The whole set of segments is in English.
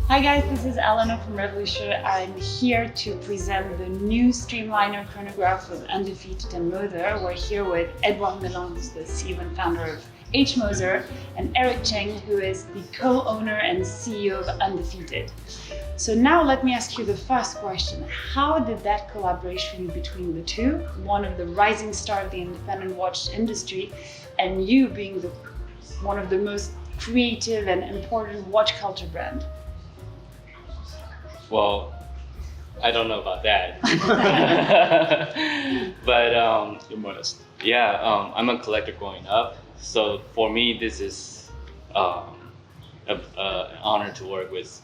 Hi guys, this is Eléonor from Revolution. I'm here to present the new Streamliner Chronograph with Undefeated and Moser. We're here with Edouard Meylan, who's the CEO and founder of Moser, and Eric Cheng, who is the co-owner and CEO of Undefeated. So now let me ask you the first question. How did that collaboration between the two, one of the rising star of the independent watch industry, and you being one of the most creative and important watch culture brand? Well, I don't know about that. But You're modest. yeah, I'm a collector growing up. So for me, this is an honor to work with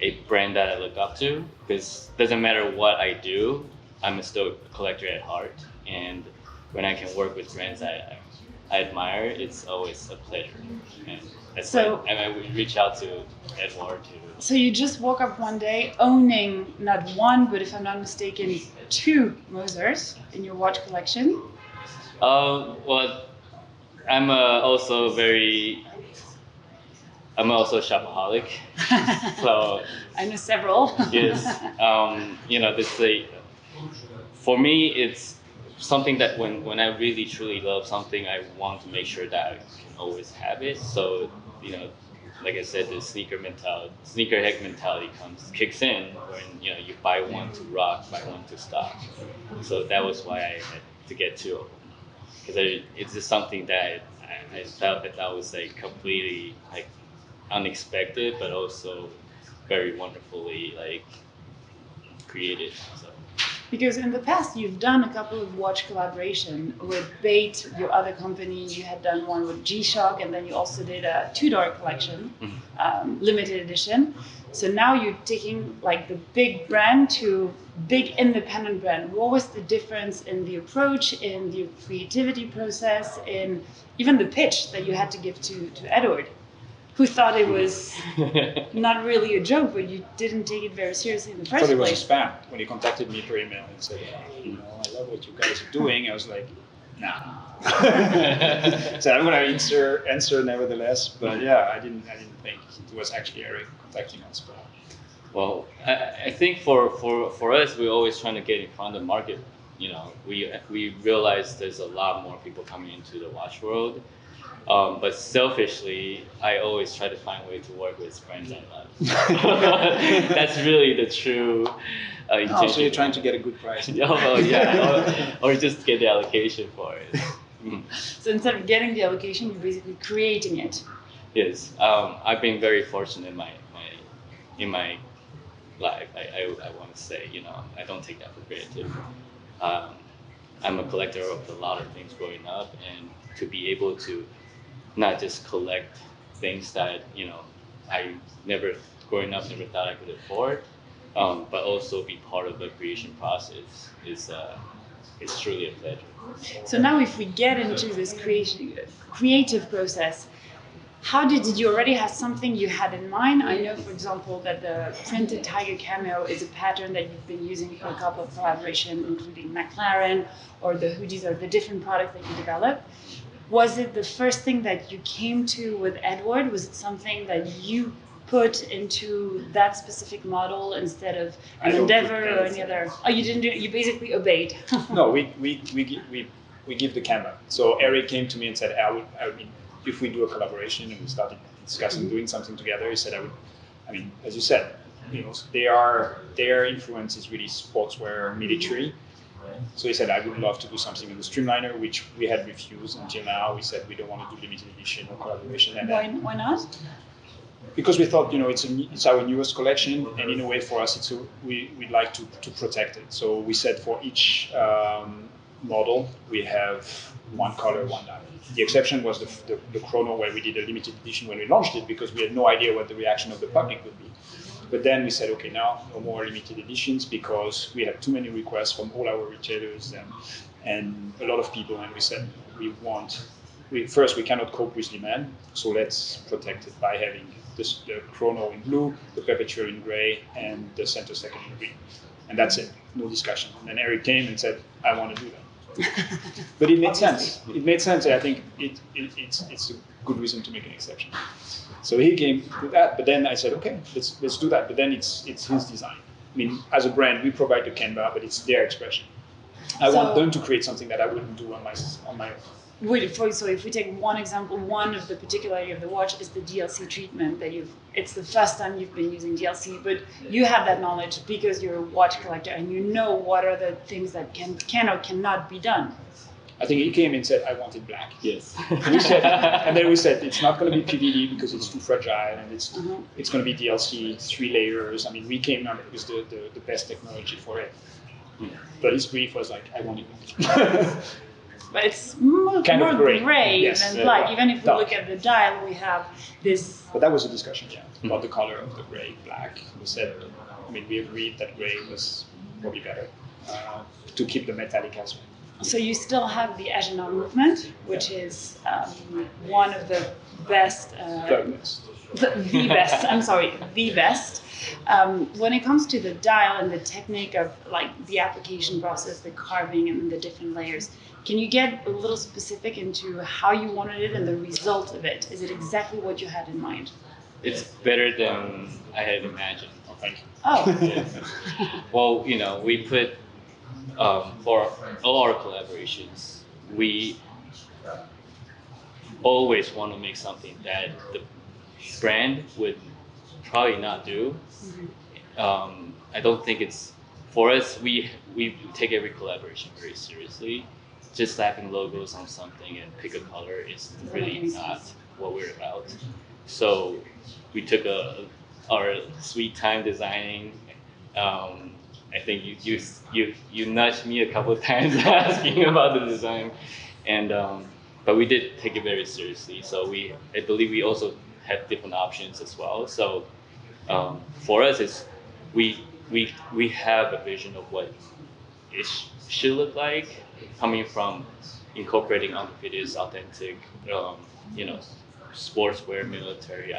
a brand that I look up to, because it doesn't matter what I do, I'm still a collector at heart. And when I can work with brands I admire, it's always a pleasure. And that's why I would reach out to Edouard to. So you just woke up one day owning not one, but if I'm not mistaken, two Mosers in your watch collection. Well, I'm also a shopaholic. So I know several. yes, for me, it's something that when I really truly love something, I want to make sure that I can always have it. So, like I said, the sneakerhead mentality kicks in when you buy one to rock, buy one to stock. So that was why I had to get two of them, because it's just something that I felt that was completely unexpected, but also very wonderfully created. So. Because in the past, you've done a couple of watch collaboration with Bait, your other company. You had done one with G-Shock, and then you also did a $2 collection, limited edition. So now you're taking the big brand to big independent brand. What was the difference in the approach, in the creativity process, in even the pitch that you had to give to Edouard, who thought it was not really a joke, but you didn't take it very seriously in the first place? I thought it was a spam. When he contacted me per email and said, I love what you guys are doing, I was like, nah. So I'm gonna answer nevertheless. But yeah, I didn't think it was actually Eric contacting us. But well, I think for us, we're always trying to get in front of the market. We realize there's a lot more people coming into the watch world. But selfishly, I always try to find a way to work with brands I love. That's really the true intention. So you're trying to get a good price. Oh, yeah, or just get the allocation for it. So instead of getting the allocation, you're basically creating it. Yes, I've been very fortunate in my life. I want to say, I don't take that for granted. I'm a collector of a lot of things growing up, and to be able to not just collect things that I growing up never thought I could afford, but also be part of the creation process is truly a pleasure. So now, if we get into this creative process, did you already have something you had in mind? I know, for example, that the printed tiger cameo is a pattern that you've been using for a couple of collaborations, including McLaren, or the hoodies, or the different products that you develop. Was it the first thing that you came to with Edouard? Was it something that you put into that specific model instead of an Endeavor or any other? Oh, you didn't do it. You basically obeyed. No, we give the camera. So Eric came to me and said, if we do a collaboration, and we started discussing doing something together, he said, as you said, their influence is really sportswear, military. So he said, I would love to do something with the Streamliner, which we had refused until now. We said we don't want to do limited edition or collaboration. And why not? Because we thought, it's our newest collection, and in a way for us, we'd like to protect it. So we said for each model, we have one color, one diamond. The exception was the Chrono, where we did a limited edition when we launched it, because we had no idea what the reaction of the public would be. But then we said, okay, now no more limited editions, because we had too many requests from all our retailers and a lot of people. And we said, first, we cannot cope with demand, so let's protect it by having the Chrono in blue, the Perpetual in gray, and the Center Second in green. And that's it, no discussion. And then Eric came and said, I want to do that. But it made sense. It made sense. And I think it's a good reason to make an exception. So he came with that, but then I said, okay, let's do that. But then it's his design. I mean, as a brand, we provide the Canva, but it's their expression. I want them to create something that I wouldn't do on my own. So if we take one example, one of the particularity of the watch is the DLC treatment that it's the first time you've been using DLC, but you have that knowledge because you're a watch collector and you know what are the things that can or cannot be done. I think he came and said, I want it black. Yes. And then we said, it's not going to be PVD because it's too fragile, and it's going to be DLC, 3 layers. I mean, we came up with the best technology for it. But his brief was like, I want it black. But it's more gray yes, than black. Even if we look at the dial, we have this. But that was a discussion, about the color of the gray, black. We said, we agreed that gray was probably better to keep the metallic aspect. So you still have the Agena movement, which is one of the best. The best. I'm sorry, the best. When it comes to the dial and the technique of like the application process, the carving and the different layers, can you get a little specific into how you wanted it and the result of it? Is it exactly what you had in mind? It's better than I had imagined. Oh, thank you. Oh. Yeah. Well, we put for all our collaborations, we always want to make something that the brand would probably not do. I don't think it's for us. We take every collaboration very seriously. Just slapping logos on something and pick a color is really not what we're about. So we took our sweet time designing. I think you nudged me a couple of times asking about the design, and but we did take it very seriously. So I believe we also have different options as well. So for us, it's we have a vision of what it should look like, coming from incorporating Undefeated's authentic, sportswear military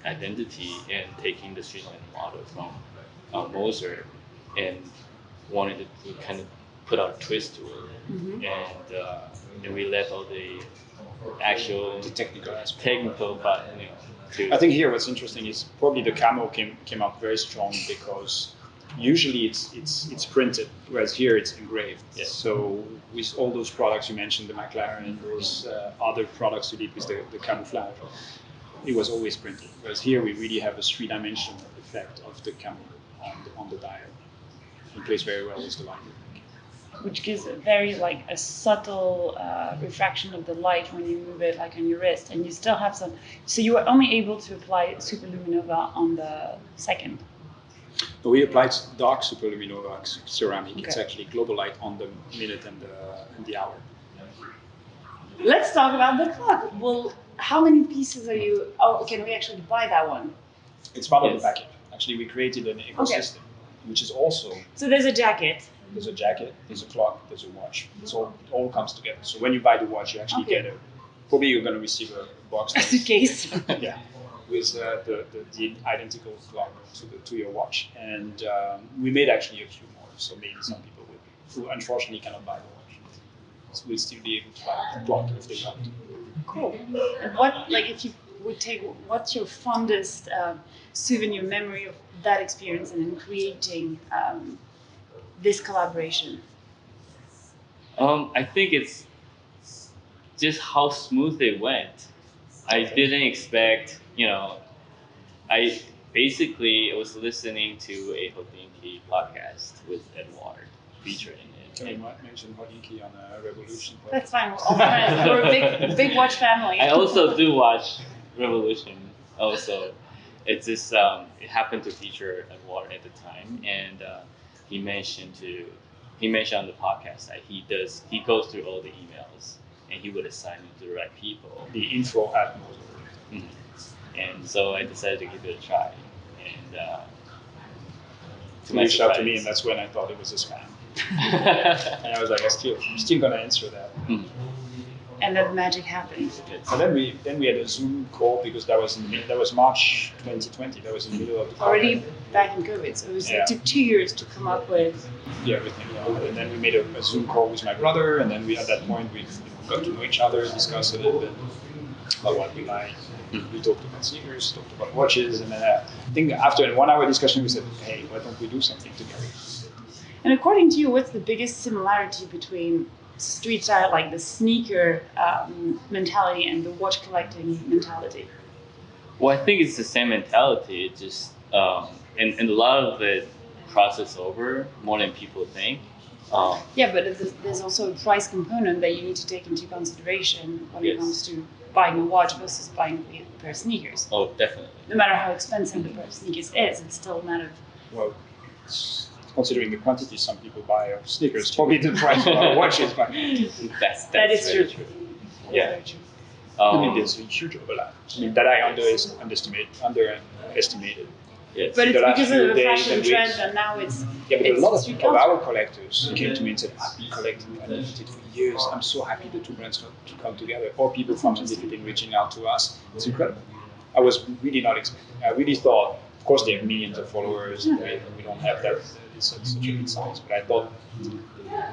identity, and taking the Streamliner model from Moser, and wanted to kind of put our twist to it, and we left all the actual technical aspect. But I think here what's interesting is probably the camo came up very strong because usually it's printed, whereas here it's engraved. Yes. So with all those products you mentioned, the McLaren, those other products you did with the camouflage, it was always printed. Whereas here we really have a 3-dimensional effect of the camo on the dial. It plays very well with the light. Which gives a very a subtle refraction of the light when you move it on your wrist, and you still have some. So you were only able to apply Superluminova on the second. So we applied dark Superluminova ceramic. Okay. It's actually global light on the minute and the hour. Let's talk about the clock. Well, how many pieces are you? Oh, can we actually buy that one? It's part of the package. Actually, we created an ecosystem, which is also. So there's a jacket. There's a jacket, there's a clock, there's a watch. It all comes together. So when you buy the watch, you actually get probably you're going to receive a box. A suitcase. Yeah, with the identical clock to your watch. And we made actually a few more. So maybe some people who unfortunately cannot buy the watch will still be able to buy the clock if they want. Cool. And what, if you would take, what's your fondest souvenir memory of that experience and in creating this collaboration? I think it's just how smooth it went. I didn't expect, I basically was listening to a Hodinkee podcast with Edouard featuring it. Can we mention Hodinkee on Revolution? That's fine. We're all friends. We're a big watch family. I also do watch Revolution. Also, it's just it happened to feature Edouard at the time, and he mentioned on the podcast that he goes through all the emails and he would assign them to the right people. The info at Moser. And so I decided to give it a try. And he reached out to me, and that's when I thought it was a spam. And I was like, I'm still gonna answer that. and then magic happened. So then we had a Zoom call because that was March 2020. That was in the middle of the Already back in COVID, so it took 2 years to come up with everything. And then we made a Zoom call with my brother, and then at that point we got to know each other, discussed a little bit about what we like. We talked about sneakers, talked about watches, and then I think after a 1 hour discussion we said, hey, why don't we do something together? And according to you, what's the biggest similarity between street style, like the sneaker mentality, and the watch collecting mentality? Well, I think it's the same mentality. It just and a lot of it crosses over more than people think. Yeah, but there's also a price component that you need to take into consideration when it Yes. comes to buying a watch versus buying a pair of sneakers. Oh, definitely. No matter how expensive the pair of sneakers is, it's still a matter of Well, considering the quantity some people buy of sneakers, probably the price of our watches. But That is very true. Yeah. Very true. I mean, there's a huge overlap. I mean, that I underestimated. Yes. But it's The last because few of the days fashion and trend, weeks. and now it's Yeah, but a it's lot street of culture. our collectors came to me and said, I've been collecting Undefeated for years. I'm so happy the two brands come together. Or people from Undefeated reaching out to us. It's incredible. I was really not expecting. I really thought, of course, they have millions of followers. And we don't have that. It's such a big size. But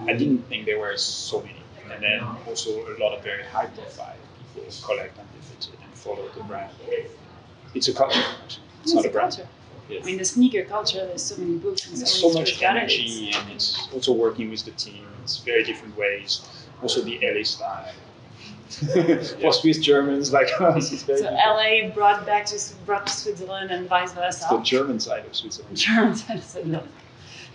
I didn't think there were so many. And then also a lot of very high profile people collect Undefeated and follow the brand. It's a culture, actually. It's not a brand. culture. Yes. I mean, the sneaker culture. There's so many books and There's so so many much street galleries. energy, and it's also working with the team. It's very different ways. Also the LA style. For Swiss Germans like us, it's very So LA brought to Switzerland and vice versa. the German side of Switzerland. Germans and Switzerland.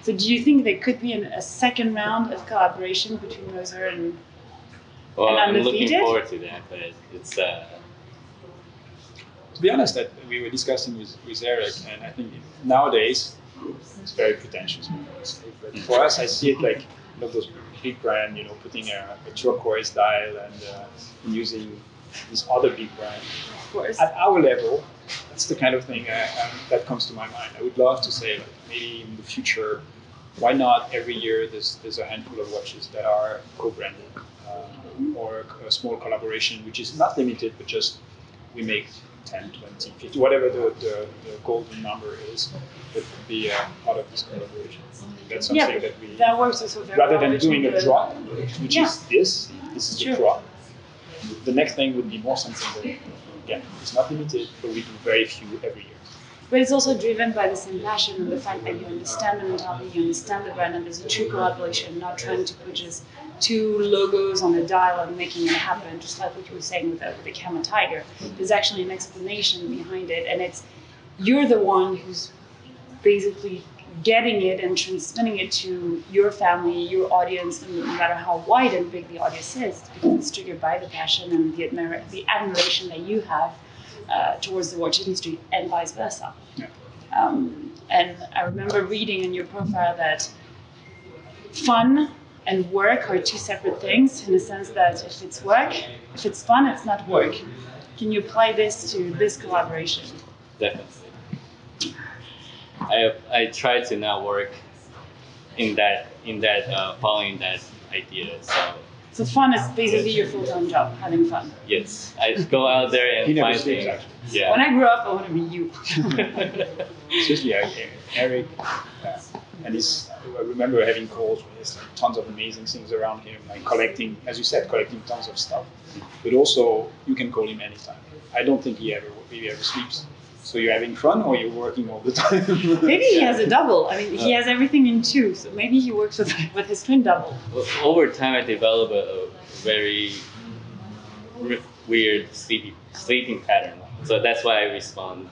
So do you think there could be a second round of collaboration between Moser and Well, and I'm looking Undefeated? forward to that, but it's To be honest, that we were discussing with Eric, and I think nowadays it's very pretentious. But for us, I see it like those big brand, putting a turquoise dial and using this other big brand. of course? At our level, that's the kind of thing that comes to my mind. I would love to say, like, maybe in the future, why not every year there's a handful of watches that are co-branded or a small collaboration, which is not limited, but just we make 10, 20, 50, whatever the golden number is, that could be part of this collaboration. That's something that we, that works also very rather well than doing between a the- drop, which Yeah. is this is Sure. the drop. The next thing would be more something that, again, it's not limited, but we do very few every year. But it's also driven by the same passion and the fact that you understand the mentality, you understand the brand, and there's a true collaboration, not trying to put just two logos on a dial and making it happen, just like what you were saying with the Camel Tiger. There's actually an explanation behind it, and you're the one who's basically getting it and transmitting it to your family, your audience, and no matter how wide and big the audience is, because it's triggered by the passion and the admiration that you have towards the watch industry, and vice versa. Yeah. And I remember reading in your profile that fun and work are two separate things, in the sense that if it's work, if it's fun, it's not work. Can you apply this to this collaboration? definitely. I try to not work in that following that idea. So fun is basically your full-time job, having fun. Yes, I go out there and He never find sleeps, things. actually. Yeah. When I grow up, I want to be you. Seriously, Eric, and I remember having calls where there's like tons of amazing things around him, like collecting, as you said, collecting tons of stuff. But also, you can call him anytime. I don't think he ever sleeps. So you're having fun, or you're working all the time? Maybe he has a double. I mean, he has everything in two, so maybe he works with his twin double. Over time, I developed a very weird sleeping pattern. So that's why I respond.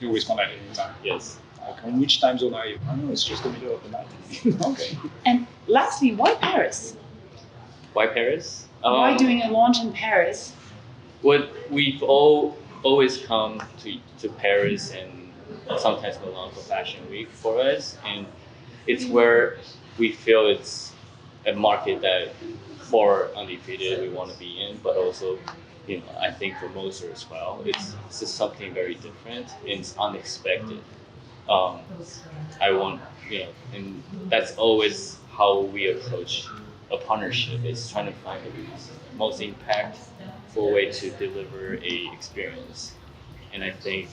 You respond at any time. Yes. Like, in which time zone are you? Oh, no, it's just the middle of the night. Okay. And lastly, why Paris? Why Paris? Why doing a launch in Paris? What we've always come to Paris and sometimes Milan for Fashion Week for us, and it's where we feel it's a market that for Undefeated we want to be in, but also, I think for Moser as well, it's just something very different and it's unexpected. I want, and that's always how we approach a partnership. It's trying to find the most impactful way to deliver a experience. And I think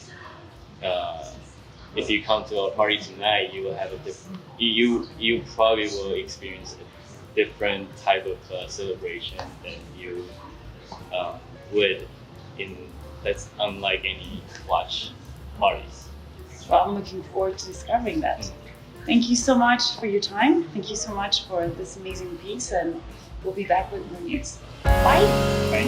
if you come to a party tonight, you will have a different. You probably will experience a different type of celebration than you would in that's unlike any watch parties. Well, I'm looking forward to discovering that. Thank you so much for your time. Thank you so much for this amazing piece, and we'll be back with more news. Bye.